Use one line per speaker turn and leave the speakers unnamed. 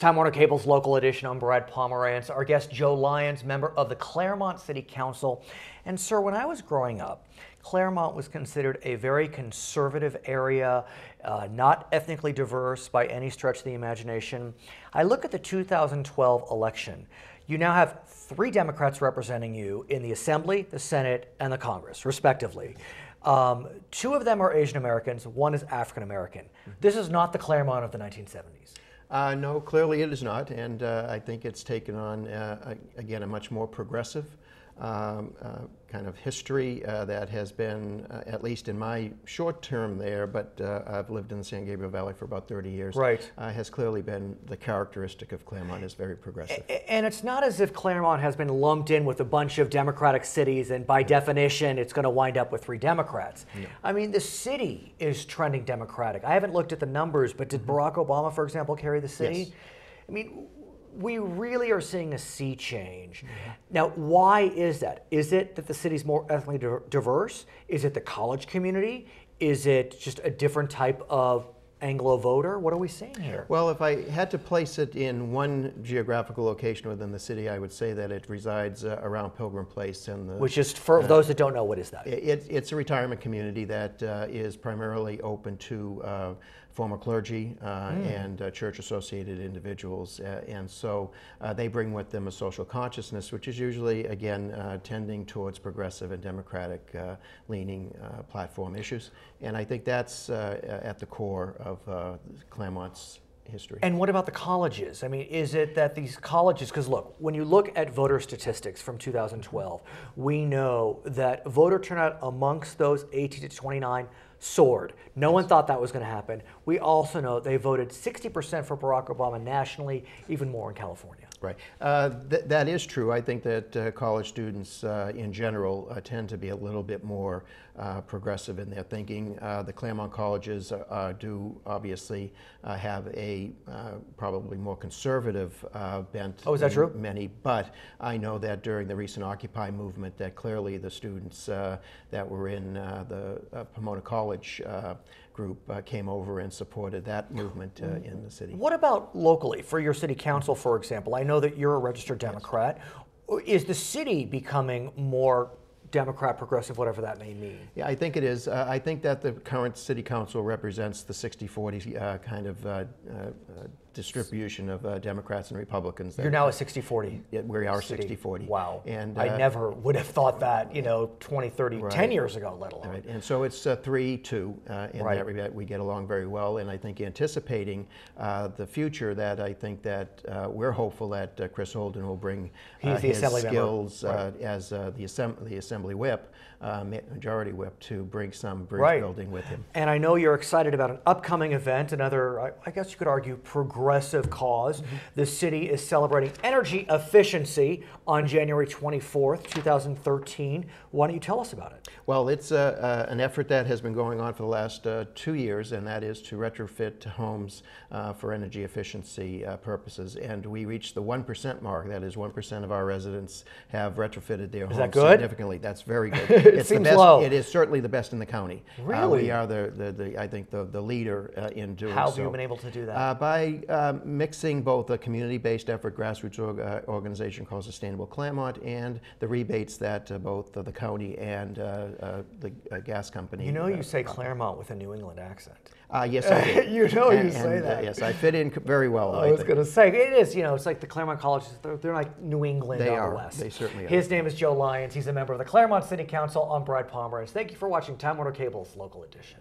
Time Warner Cable's local edition. I'm Brad Pomerance. Our guest, Joe Lyons, member of the Claremont City Council. And sir, when I was growing up, Claremont was considered a very conservative area, not ethnically diverse by any stretch of the imagination. I look at the 2012 election. You now have 3 Democrats representing you in the Assembly, the Senate, and the Congress, respectively. 2 of them are Asian Americans, 1 is African American. This is not the Claremont of the 1970s.
No, clearly it is not, and I think it's taken on, again, a much more progressive kind of history that has been, at least in my short term there, but I've lived in the San Gabriel Valley for about 30 years,
right.
Has clearly been the characteristic of Claremont, is very progressive.
And it's not as if Claremont has been lumped in with a bunch of Democratic cities and by definition it's going to wind up with 3 Democrats. No. I mean, the city is trending Democratic. I haven't looked at the numbers, but did Barack Obama, for example, carry the city?
Yes.
I mean, we really are seeing a sea change. Now, why is that? Is it that the city's more ethnically diverse? Is it the college community? Is it just a different type of Anglo voter? What are we seeing here?
Well, if I had to place it in one geographical location within the city, I would say that it resides around Pilgrim Place. And
which is, for those that don't know, what is that?
It's a retirement community that is primarily open to former clergy and church-associated individuals. And so they bring with them a social consciousness, which is usually, again, tending towards progressive and democratic-leaning platform issues. And I think that's at the core of Claremont's history.
And what about the colleges? I mean, is it that these colleges, because look, when you look at voter statistics from 2012, we know that voter turnout amongst those 18 to 29 soared. No one thought that was going to happen. We also know they voted 60% for Barack Obama nationally, even more in California.
Right. That is true. I think that college students in general tend to be a little bit more progressive in their thinking. The Claremont colleges do obviously have a probably more conservative bent.
Oh, is that true?
Many, but I know that during the recent Occupy movement that clearly the students that were in the Pomona College group came over and supported that movement in the city.
What about locally, for your city council, for example? I know that you're a registered Democrat. Yes. Is the city becoming more Democrat, progressive, whatever that may mean?
Yeah, I think it is. I think that the current city council represents the 60-40 kind of distribution of Democrats and Republicans.
You're now a 60-40.
Yeah, we are 60-40.
Wow. And I never would have thought that, 20, 30,
right.
10 years ago, let alone.
Right. And so it's 3-2 in
right.
that regard. We get along very well, and I think anticipating the future, that I think that we're hopeful that Chris Holden will bring his skills right. As the Assembly Whip, Majority Whip, to bring some bridge
right.
building with him.
And I know you're excited about an upcoming event, another, I guess you could argue, progressive cause. Mm-hmm. The city is celebrating energy efficiency on January 24th, 2013. Why don't you tell us about it?
Well, it's an effort that has been going on for the last 2 years, and that is to retrofit homes for energy efficiency purposes. And we reached the 1% mark. That is, 1% of our residents have retrofitted their homes significantly. That's very good.
It seems low.
It is certainly the best in the county.
Really?
We are I think the leader in doing so.
How have you been able to do that?
By mixing both a community-based effort, grassroots organization called Sustainable Claremont, and the rebates that both the county and the gas company.
You say Claremont with a New England accent.
Yes, I do.
You say that.
Yes, I fit in very well.
I was going to say, it is, it's like the Claremont colleges, they're like New England
they
out
are.
west.
They certainly are.
His name is Joe Lyons. He's a member of the Claremont City Council. I'm Brad Pomerance. Thank you for watching Time Warner Cable's Local Edition.